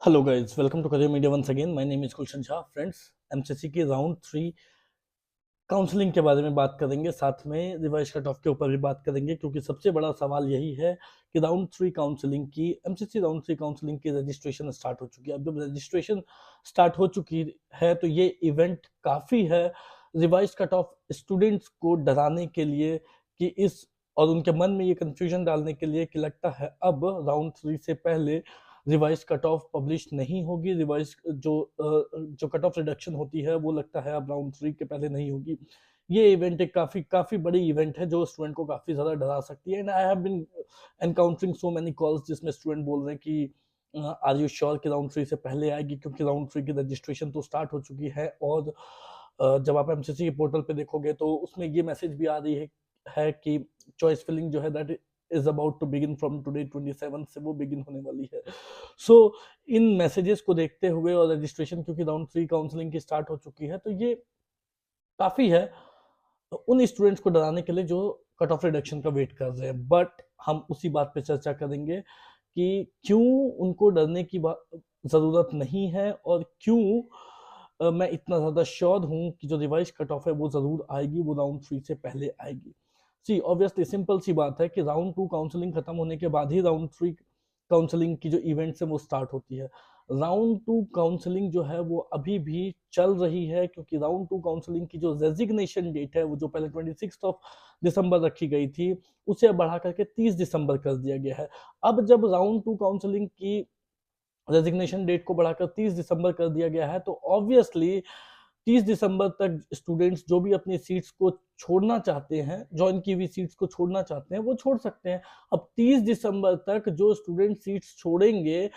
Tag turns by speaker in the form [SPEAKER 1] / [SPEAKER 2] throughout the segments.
[SPEAKER 1] Hello guys, welcome to career media once again. My name is Gulshan Jha. Friends, MCC की round 3 counselling के बारे में बात करेंगे, साथ में रिवाइज कट ऑफ के ऊपर भी बात करेंगे, क्योंकि सबसे बड़ा सवाल यही है कि राउंड 3 काउंसलिंग की एमसीसी राउंड 3 काउंसलिंग की रजिस्ट्रेशन स्टार्ट हो चुकी है। अब जब रजिस्ट्रेशन स्टार्ट हो चुकी है तो ये इवेंट काफ़ी है रिवाइज कट ऑफ स्टूडेंट्स को डराने के लिए कि इस और उनके मन में ये कंफ्यूजन डालने के लिए कि लगता है अब राउंड 3 से पहले रिवाइज कट ऑफ पब्लिश नहीं होगी। रिवाइज जो कट ऑफ रिडक्शन होती है वो लगता है अब राउंड 3 के पहले नहीं होगी। ये इवेंट एक काफी काफी बड़ी इवेंट है जो स्टूडेंट को काफी ज्यादा डरा सकती है। And I have been encountering so many calls जिसमें स्टूडेंट बोल रहे हैं कि आर यू श्योर कि राउंड 3 से पहले आएगी, क्योंकि राउंड 3 की रजिस्ट्रेशन तो स्टार्ट हो चुकी है। और जब आप एमसीसी के पोर्टल पे देखोगे तो उसमें ये मैसेज भी आ रही है कि चॉइस फिलिंग जो है that is about to begin from today 27 से वो बिगिन होने वाली है। सो इन मैसेजेस को देखते हुए और रजिस्ट्रेशन क्योंकि राउंड 3 काउंसलिंग की स्टार्ट हो चुकी है, तो ये काफी है उन स्टूडेंट्स को डराने के लिए जो कट ऑफ रिडक्शन का वेट कर रहे हैं। बट हम उसी बात पे चर्चा करेंगे कि क्यों उनको डरने की जरूरत नहीं है और क्यों मैं इतना ज्यादा श्योर हूं कि जो रिवाइज कट ऑफ है वो जरूर आएगी, वो राउंड 3 से पहले आएगी। सी ऑब्वियसली सिंपल सी बात है कि राउंड 2 काउंसलिंग खत्म होने के बाद ही राउंड 3 काउंसलिंग की जो इवेंट्स है वो स्टार्ट होती है। राउंड 2 काउंसलिंग जो है वो अभी भी चल रही है, क्योंकि राउंड 2 काउंसलिंग की जो रेजिग्नेशन डेट है वो जो पहले 26 ऑफ दिसंबर रखी गई थी उसे बढ़ा करके 30 दिसंबर कर दिया गया है। अब जब राउंड 2 काउंसलिंग की रेजिग्नेशन डेट को बढ़ाकर 30 दिसंबर कर दिया गया है तो ऑब्वियसली 30 दिसंबर तक स्टूडेंट्स जो भी अपनी सीट्स को छोड़ना चाहते हैं, ज्वाइन की हुई सीट्स को छोड़ना चाहते हैं, वो छोड़ सकते हैं। अब 30 दिसंबर तक जो स्टूडेंट सीट्स छोड़ेंगे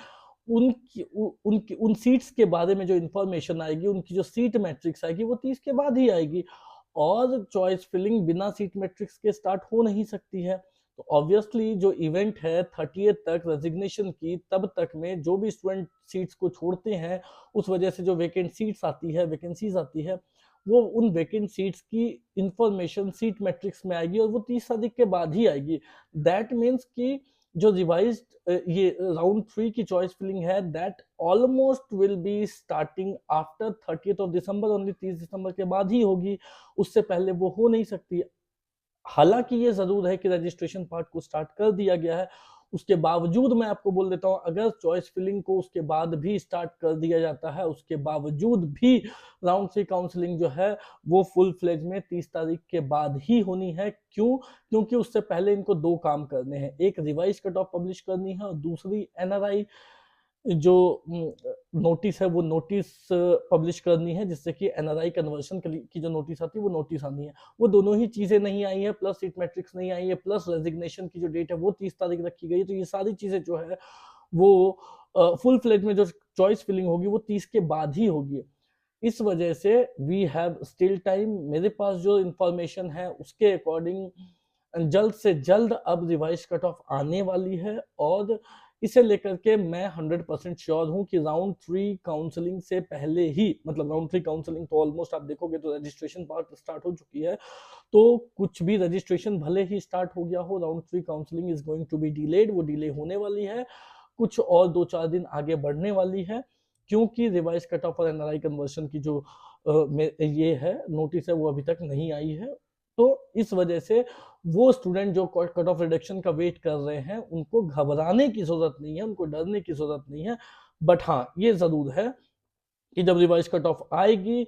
[SPEAKER 1] उनकी उन सीट्स के बारे में जो इंफॉर्मेशन आएगी, उनकी जो सीट मैट्रिक्स आएगी वो 30 के बाद ही आएगी। और चॉइस फिलिंग बिना सीट मैट्रिक्स के स्टार्ट हो नहीं सकती है। तो ऑब्वियसली जो इवेंट है 30 तक रेजिग्नेशन की, तब तक में जो भी स्टूडेंट सीट्स को छोड़ते हैं उस वजह से जो वेकेंट सीट्स आती है, वैकेंसीज आती है, वो उन वेकेंट सीट्स की इंफॉर्मेशन सीट मैट्रिक्स में आएगी और वो 30 तारीख के बाद ही आएगी। दैट मीन्स कि जो रिवाइज्ड ये राउंड 3 की चॉइस फिलिंग है that almost will be starting after 30th of December, only 30 दिसंबर के बाद ही होगी, उससे पहले वो हो नहीं सकती। हालांकि ये जरूर है कि रजिस्ट्रेशन पार्ट को स्टार्ट कर दिया गया है, उसके बावजूद मैं आपको बोल देता हूं अगर चॉइस फिलिंग को उसके बाद भी स्टार्ट कर दिया जाता है, उसके बावजूद भी राउंड 3 काउंसलिंग जो है वो फुल फ्लेज में 30 तारीख के बाद ही होनी है। क्यों? क्योंकि उससे पहले इनको दो काम करने हैं, एक रिवाइज कट ऑफ पब्लिश करनी है और दूसरी एनआरआई जो नोटिस है वो नोटिस पब्लिश करनी है, जिससे कि एनआरआई कन्वर्शन की जो नोटिस आती है वो नोटिस आनी है। वो दोनों ही चीजें नहीं आई है, प्लस सीट मैट्रिक्स नहीं आई है, प्लस रेजिग्नेशन की जो डेट है वो 30 तारीख रखी गई है। तो ये सारी चीजें जो है वो फुल फ्लेज में जो चॉइस फिलिंग होगी वो 30 के बाद ही होगी। इस वजह से वी हैव स्टिल टाइम। मेरे पास जो इंफॉर्मेशन है उसके अकॉर्डिंग जल्द से जल्द अब रिवाइज कट ऑफ आने वाली है और इसे लेकर के मैं 100% श्योर हूं कि राउंड 3 काउंसलिंग से पहले ही, मतलब राउंड 3 काउंसलिंग तो ऑलमोस्ट आप देखोगे तो रजिस्ट्रेशन पार्ट स्टार्ट हो चुकी है, तो कुछ भी रजिस्ट्रेशन भले ही स्टार्ट हो गया हो, round 3 counselling is going to be delayed, वो डिले होने वाली है, कुछ और 2-4 दिन आगे बढ़ने वाली है, क्योंकि रिवाइज कट ऑफ और एनआरआई कन्वर्शन की जो ये है नोटिस है वो अभी तक नहीं आई है। तो इस वजह से वो स्टूडेंट जो कट ऑफ रिडक्शन का वेट कर रहे हैं उनको घबराने की जरूरत नहीं है, उनको डरने की जरूरत नहीं है। बट हाँ, ये जरूर है कि जब रिवाइज कट ऑफ आएगी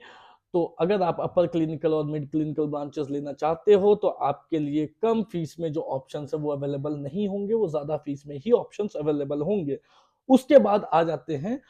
[SPEAKER 1] तो अगर आप अपर क्लिनिकल और मिड क्लिनिकल ब्रांचेस लेना चाहते हो तो आपके लिए कम फीस में जो ऑप्शंस है वो अवेलेबल नहीं होंगे, वो ज्यादा फीस में ही ऑप्शंस अवेलेबल होंगे। उसके बाद आ जाते हैं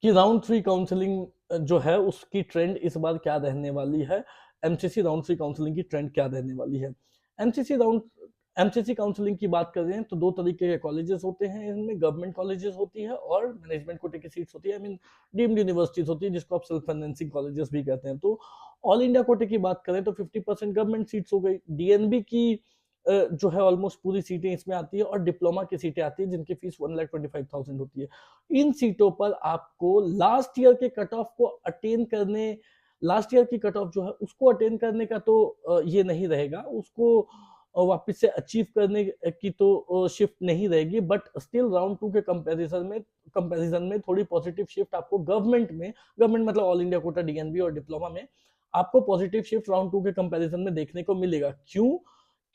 [SPEAKER 1] कि राउंड 3 काउंसलिंग जो है उसकी ट्रेंड इस बार क्या रहने वाली है, एमसीसी राउंड 3 काउंसलिंग की ट्रेंड क्या रहने वाली है। एमसीसी काउंसलिंग की बात कर रहे हैं तो दो तरीके के कॉलेजेस होते हैं, इनमें गवर्नमेंट कॉलेजेस होती है और मैनेजमेंट कोटे की सीट्स होती है, आई मीन डीम्ड यूनिवर्सिटीज होती है जिसको आप सेल्फ फाइनेंसिंग कॉलेजेस भी कहते हैं। तो ऑल इंडिया कोटे की बात करें तो 50% गवर्नमेंट सीट्स हो गई, डीएनबी की जो है ऑलमोस्ट पूरी सीटें इसमें आती है और डिप्लोमा की सीटें आती है जिनकी फीस 1,25,000 होती है। इन सीटों पर आपको लास्ट ईयर के कट ऑफ को अटेन करने, लास्ट ईयर की कट ऑफ जो है उसको अटेन करने का तो ये नहीं रहेगा, उसको और वापस से अचीव करने की तो शिफ्ट नहीं रहेगी, बट स्टिल राउंड 2 के कंपैरिजन में थोड़ी पॉजिटिव शिफ्ट आपको गवर्नमेंट मतलब ऑल इंडिया कोटा, डीएनबी और डिप्लोमा में आपको पॉजिटिव शिफ्ट राउंड 2 के कंपैरिजन में देखने को मिलेगा। क्यों?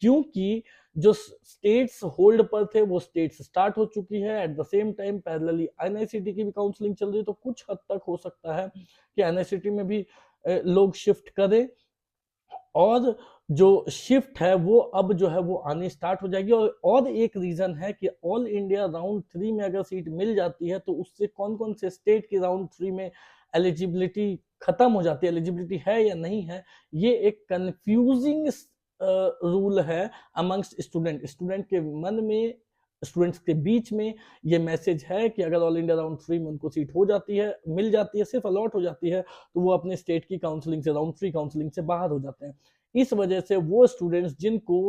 [SPEAKER 1] क्योंकि जो स्टेट्स होल्ड पर थे वो स्टेट्स स्टार्ट हो चुकी है। At the same time parallelly NICT की भी काउंसलिंग चल रही है, तो कुछ हद तक हो सकता है कि एनआईसीटी में भी लोग शिफ्ट करें, और जो शिफ्ट है वो अब जो है वो आनी स्टार्ट हो जाएगी। और एक रीजन है कि ऑल इंडिया राउंड 3 में अगर सीट मिल जाती है तो उससे कौन कौन से स्टेट की राउंड 3 में एलिजिबिलिटी खत्म हो जाती है, एलिजिबिलिटी है या नहीं है, ये एक कंफ्यूजिंग रूल है अमंगस्ट स्टूडेंट के मन में, स्टूडेंट्स के बीच में ये मैसेज है कि अगर ऑल इंडिया राउंड 3 में उनको सीट हो जाती है, मिल जाती है, सिर्फ अलॉट हो जाती है, तो वो अपने स्टेट की काउंसलिंग से, राउंड 3 काउंसलिंग से बाहर हो जाते हैं। इस वजह से वो स्टूडेंट्स जिनको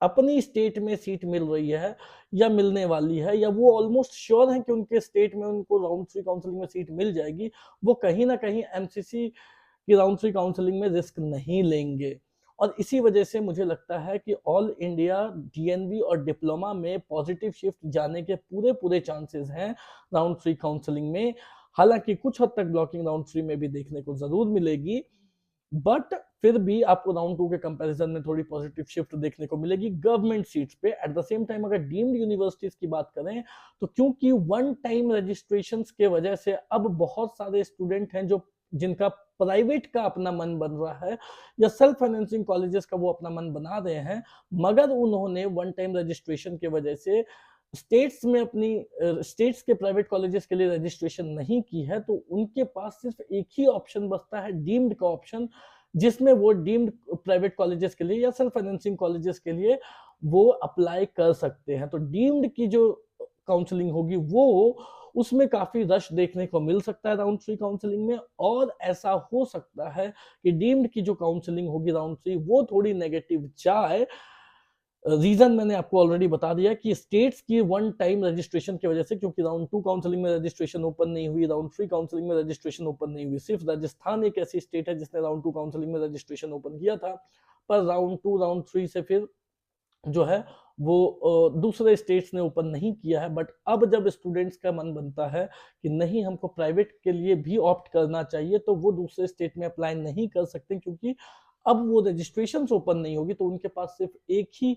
[SPEAKER 1] अपनी स्टेट में सीट मिल रही है या मिलने वाली है, या वो ऑलमोस्ट श्योर हैं कि उनके स्टेट में उनको राउंड 3 काउंसलिंग में सीट मिल जाएगी, वो कहीं ना कहीं एमसीसी की राउंड 3 काउंसलिंग में रिस्क नहीं लेंगे। और इसी वजह से मुझे लगता है कि ऑल इंडिया डीएनबी और डिप्लोमा में पॉजिटिव शिफ्ट जाने के पूरे चांसेस हैं राउंड 3 काउंसलिंग में। हालांकि कुछ हद तक ब्लॉकिंग राउंड 3 में भी देखने को जरूर मिलेगी, बट फिर भी आपको राउंड 2 के कंपैरिजन में थोड़ी पॉजिटिव शिफ्ट देखने को मिलेगी गवर्नमेंट सीट्स पे। एट द सेम टाइम अगर डीम्ड यूनिवर्सिटीज की बात करें तो क्योंकि वन टाइम रजिस्ट्रेशंस के वजह से अब बहुत सारे स्टूडेंट हैं जो जिनका प्राइवेट का अपना मन बन रहा है या सेल्फ फाइनेंसिंग कॉलेजेस का वो अपना मन बना रहे हैं, मगर उन्होंने वन टाइम रजिस्ट्रेशन के वजह से स्टेट्स के प्राइवेट कॉलेजेस के लिए रजिस्ट्रेशन नहीं की है, तो उनके पास सिर्फ एक ही ऑप्शन बचता है, डीम्ड का ऑप्शन, जिसमें वो डीम्ड प्राइवेट कॉलेजेस के लिए या सेल्फ फाइनेंसिंग कॉलेजेस के लिए वो अप्लाई कर सकते हैं। तो डीम्ड की जो काउंसलिंग होगी वो उसमें काफी रश देखने को मिल सकता है राउंड 3 काउंसलिंग में, और ऐसा हो सकता है कि डीम्ड की जो काउंसलिंग होगी राउंड 3 वो थोड़ी नेगेटिव जाए। रीजन मैंने आपको ऑलरेडी बता दिया कि स्टेट्स की वन टाइम रजिस्ट्रेशन की वजह से, क्योंकि राउंड 2 काउंसलिंग में रजिस्ट्रेशन ओपन नहीं हुई, राउंड 3 काउंसलिंग में रजिस्ट्रेशन ओपन नहीं हुई, सिर्फ राजस्थान एक ऐसी स्टेट है जिसने राउंड 2 काउंसलिंग में रजिस्ट्रेशन ओपन किया था, पर राउंड 2 राउंड 3 से फिर जो है वो दूसरे स्टेट्स ने ओपन नहीं किया है। बट अब जब स्टूडेंट्स का मन बनता है कि नहीं हमको प्राइवेट के लिए भी ऑप्ट करना चाहिए, तो वो दूसरे स्टेट में अप्लाई नहीं कर सकते, क्योंकि अब वो रजिस्ट्रेशन ओपन नहीं होगी, तो उनके पास सिर्फ एक ही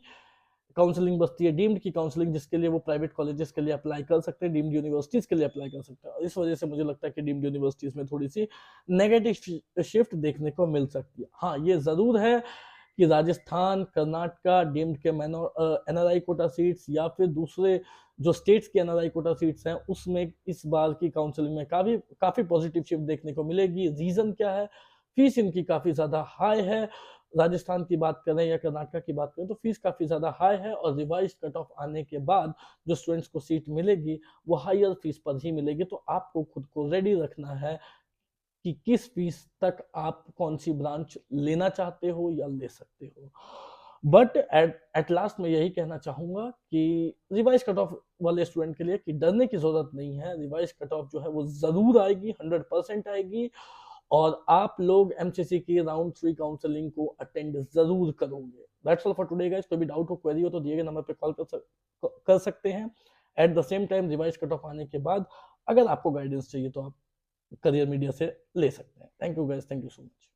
[SPEAKER 1] काउंसलिंग बचती है, डीम्ड की काउंसलिंग, जिसके लिए वो प्राइवेट कॉलेजेस के लिए अप्लाई कर सकते हैं, डीम्ड यूनिवर्सिटीज के लिए अप्लाई कर सकते हैं। इस वजह से मुझे लगता है कि डीम्ड यूनिवर्सिटीज में थोड़ी सी नेगेटिव शिफ्ट देखने को मिल सकती है। हाँ, ये जरूर है कि राजस्थान, कर्नाटका, डीम्ड के एनआरआई कोटा सीट्स या फिर दूसरे जो स्टेट्स की एनआरआई कोटा सीट्स हैं उसमें इस बार की काउंसलिंग में काफी पॉजिटिव शिफ्ट देखने को मिलेगी। रीजन क्या है? फीस इनकी काफी ज्यादा हाई है। राजस्थान की बात करें या कर्नाटका की बात करें तो फीस काफी ज्यादा हाई है, और रिवाइज कट ऑफ आने के बाद जो स्टूडेंट्स को सीट मिलेगी वो हायर फीस पर ही मिलेगी। तो आपको खुद को रेडी रखना है कि किस फीस तक आप कौन सी ब्रांच लेना चाहते हो या ले सकते हो। बट एट लास्ट मैं यही कहना चाहूंगा कि रिवाइज कट ऑफ वाले स्टूडेंट के लिए कि डरने की जरूरत नहीं है। रिवाइज कट ऑफ जो है वो जरूर आएगी, 100% आएगी, और आप लोग एमसीसी की राउंड 3 काउंसलिंग को अटेंड जरूर करोगे। That's all for today guys. कोई भी डाउट हो, क्वेरी हो तो दिए गए नंबर पे कॉल कर सकते हैं। Eight the same time revise cut off आने के बाद अगर आपको गाइडेंस चाहिए तो आप करियर मीडिया से ले सकते हैं। Thank you guys, thank you so much.